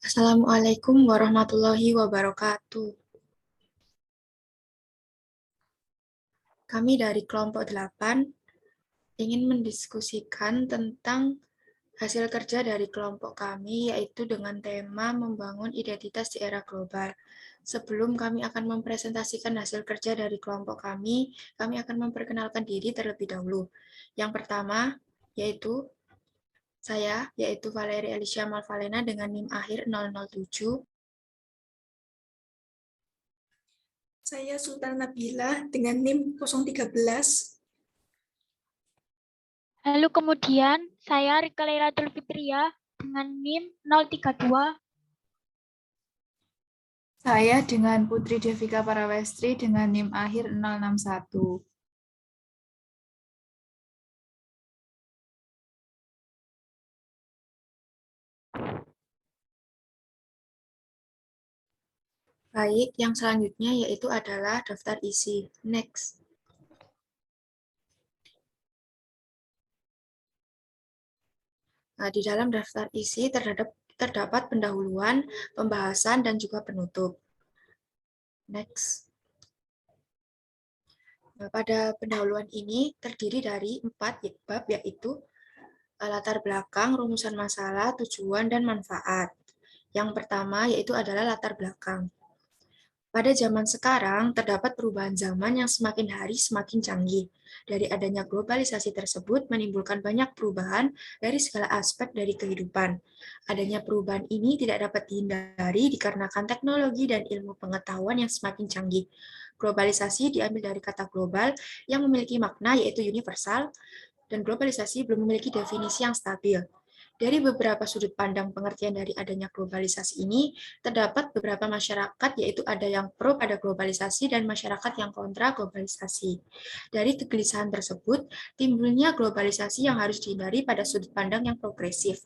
Assalamualaikum warahmatullahi wabarakatuh. Kami dari kelompok 8 ingin mendiskusikan tentang hasil kerja dari kelompok kami, yaitu dengan tema membangun identitas di era global. Sebelum kami akan mempresentasikan hasil kerja dari kelompok kami akan memperkenalkan diri terlebih dahulu. Yang pertama, yaitu saya, yaitu Valeri Alicia Malvalena dengan NIM akhir 007. Saya Sultan Nabila dengan NIM 013. Lalu kemudian saya Rika Lailatul Fitria dengan NIM 032. Saya dengan Putri Devika Parawestri dengan NIM akhir 061. Baik, yang selanjutnya yaitu adalah daftar isi. Next. Nah, di dalam daftar isi terdapat pendahuluan, pembahasan, dan juga penutup. Next. Nah, pada pendahuluan ini terdiri dari 4 bab, yaitu latar belakang, rumusan masalah, tujuan, dan manfaat. Yang pertama yaitu adalah latar belakang. Pada zaman sekarang, terdapat perubahan zaman yang semakin hari semakin canggih. Dari adanya globalisasi tersebut menimbulkan banyak perubahan dari segala aspek dari kehidupan. Adanya perubahan ini tidak dapat dihindari dikarenakan teknologi dan ilmu pengetahuan yang semakin canggih. Globalisasi diambil dari kata global yang memiliki makna yaitu universal, dan globalisasi belum memiliki definisi yang stabil. Dari beberapa sudut pandang pengertian dari adanya globalisasi ini, terdapat beberapa masyarakat, yaitu ada yang pro pada globalisasi dan masyarakat yang kontra globalisasi. Dari kegelisahan tersebut, timbulnya globalisasi yang harus dihindari pada sudut pandang yang progresif.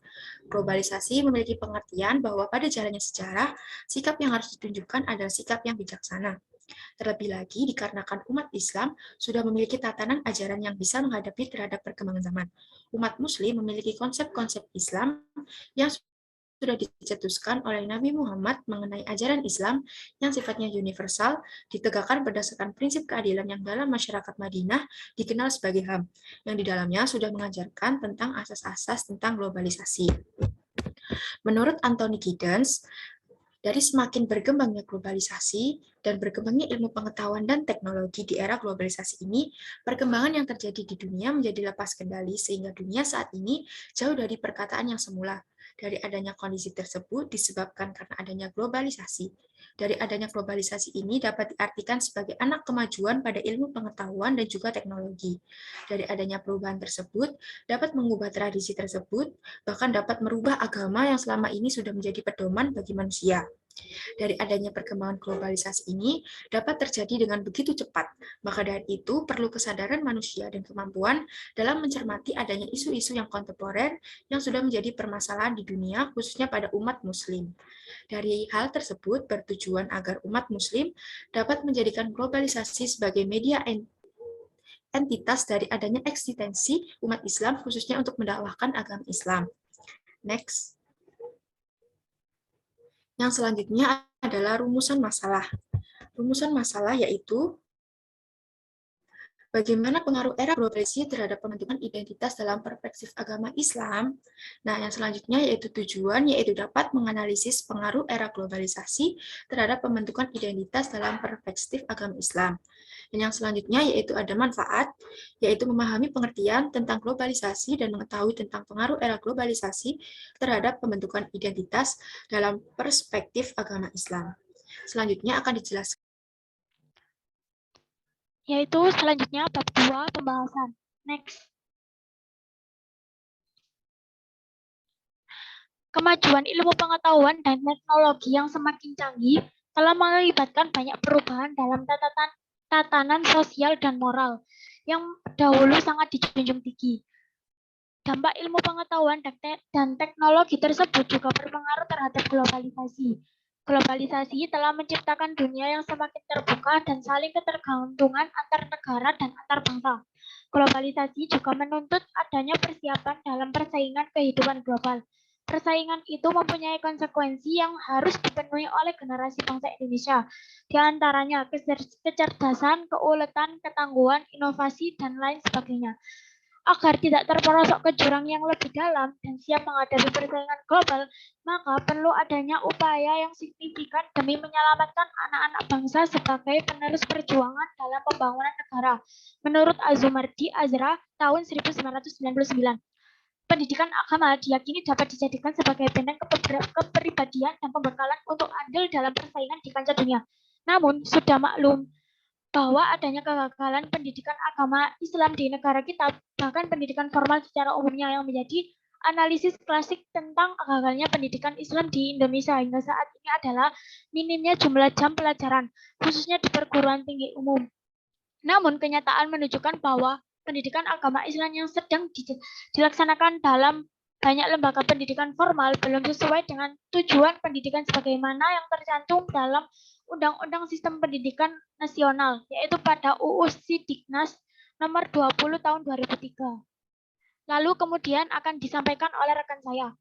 Globalisasi memiliki pengertian bahwa pada jalannya sejarah, sikap yang harus ditunjukkan adalah sikap yang bijaksana. Terlebih lagi dikarenakan umat Islam sudah memiliki tatanan ajaran yang bisa menghadapi terhadap perkembangan zaman. Umat Muslim memiliki konsep-konsep Islam yang sudah dicetuskan oleh Nabi Muhammad mengenai ajaran Islam yang sifatnya universal, ditegakkan berdasarkan prinsip keadilan yang dalam masyarakat Madinah dikenal sebagai HAM, yang di dalamnya sudah mengajarkan tentang asas-asas tentang globalisasi. Menurut Anthony Giddens, dari semakin berkembangnya globalisasi dan berkembangnya ilmu pengetahuan dan teknologi di era globalisasi ini, perkembangan yang terjadi di dunia menjadi lepas kendali sehingga dunia saat ini jauh dari perkataan yang semula. Dari adanya kondisi tersebut disebabkan karena adanya globalisasi. Dari adanya globalisasi ini dapat diartikan sebagai anak kemajuan pada ilmu pengetahuan dan juga teknologi. Dari adanya perubahan tersebut dapat mengubah tradisi tersebut, bahkan dapat merubah agama yang selama ini sudah menjadi pedoman bagi manusia. Dari adanya perkembangan globalisasi ini dapat terjadi dengan begitu cepat, maka dari itu perlu kesadaran manusia dan kemampuan dalam mencermati adanya isu-isu yang kontemporer yang sudah menjadi permasalahan di dunia, khususnya pada umat muslim. Dari hal tersebut bertujuan agar umat muslim dapat menjadikan globalisasi sebagai media entitas dari adanya eksistensi umat Islam, khususnya untuk mendakwahkan agama Islam. Next. Yang selanjutnya adalah rumusan masalah. Rumusan masalah yaitu bagaimana pengaruh era globalisasi terhadap pembentukan identitas dalam perspektif agama Islam. Nah, yang selanjutnya yaitu tujuan, yaitu dapat menganalisis pengaruh era globalisasi terhadap pembentukan identitas dalam perspektif agama Islam. Dan yang selanjutnya yaitu ada manfaat, yaitu memahami pengertian tentang globalisasi dan mengetahui tentang pengaruh era globalisasi terhadap pembentukan identitas dalam perspektif agama Islam. Selanjutnya akan dijelaskan. Yaitu selanjutnya bab 2 pembahasan. Next. Kemajuan ilmu pengetahuan dan teknologi yang semakin canggih telah mengakibatkan banyak perubahan dalam tatanan sosial dan moral yang dahulu sangat dijunjung tinggi. Dampak ilmu pengetahuan dan teknologi tersebut juga berpengaruh terhadap globalisasi. Globalisasi telah menciptakan dunia yang semakin terbuka dan saling ketergantungan antar negara dan antar bangsa. Globalisasi juga menuntut adanya persiapan dalam persaingan kehidupan global. Persaingan itu mempunyai konsekuensi yang harus dipenuhi oleh generasi bangsa Indonesia. Di antaranya kecerdasan, keuletan, ketangguhan, inovasi, dan lain sebagainya. Agar tidak terperosok ke jurang yang lebih dalam dan siap menghadapi persaingan global, maka perlu adanya upaya yang signifikan demi menyelamatkan anak-anak bangsa sebagai penerus perjuangan dalam pembangunan negara. Menurut Azumardi Azra tahun 1999, pendidikan agama diyakini dapat dijadikan sebagai benteng kepribadian dan pembekalan untuk andil dalam persaingan di kancah dunia. Namun, sudah maklum bahwa adanya kegagalan pendidikan agama Islam di negara kita, bahkan pendidikan formal secara umumnya yang menjadi analisis klasik tentang gagalnya pendidikan Islam di Indonesia hingga saat ini adalah minimnya jumlah jam pelajaran, khususnya di perguruan tinggi umum. Namun, kenyataan menunjukkan bahwa pendidikan agama Islam yang sedang dilaksanakan dalam banyak lembaga pendidikan formal belum sesuai dengan tujuan pendidikan sebagaimana yang tercantum dalam Undang-Undang Sistem Pendidikan Nasional, yaitu pada UU Sidiknas nomor 20 tahun 2003. Lalu kemudian akan disampaikan oleh rekan saya.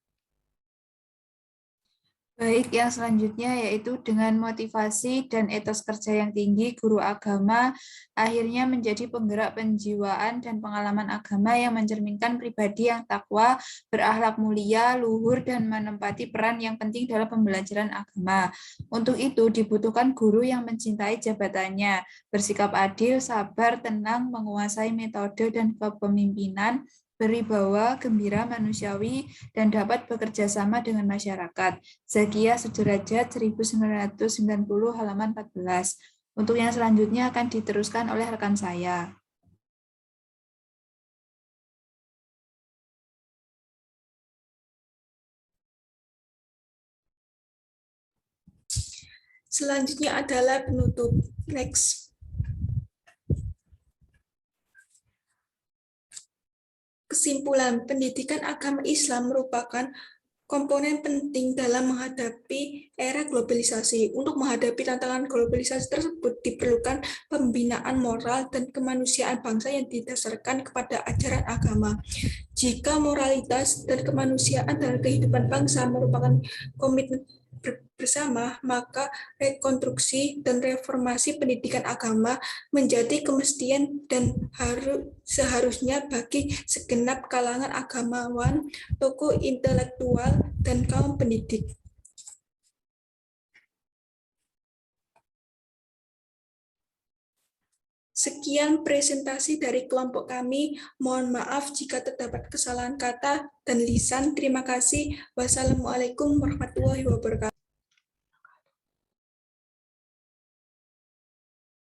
Baik, yang selanjutnya yaitu dengan motivasi dan etos kerja yang tinggi, guru agama akhirnya menjadi penggerak penjiwaan dan pengalaman agama yang mencerminkan pribadi yang takwa, berakhlak mulia, luhur, dan menempati peran yang penting dalam pembelajaran agama. Untuk itu dibutuhkan guru yang mencintai jabatannya, bersikap adil, sabar, tenang, menguasai metode dan kepemimpinan, beribawa, gembira, manusiawi, dan dapat bekerja sama dengan masyarakat. Zakiyah Sudrajat 1990 halaman 14. Untuk yang selanjutnya akan diteruskan oleh rekan saya. Selanjutnya adalah penutup. Next. Kesimpulan, pendidikan agama Islam merupakan komponen penting dalam menghadapi era globalisasi. Untuk menghadapi tantangan globalisasi tersebut diperlukan pembinaan moral dan kemanusiaan bangsa yang didasarkan kepada ajaran agama. Jika moralitas dan kemanusiaan dalam kehidupan bangsa merupakan komitmen bersama, maka rekonstruksi dan reformasi pendidikan agama menjadi kemestian dan seharusnya bagi segenap kalangan agamawan, tokoh intelektual, dan kaum pendidik. Sekian presentasi dari kelompok kami. Mohon maaf jika terdapat kesalahan kata dan lisan. Terima kasih. Wassalamualaikum warahmatullahi wabarakatuh.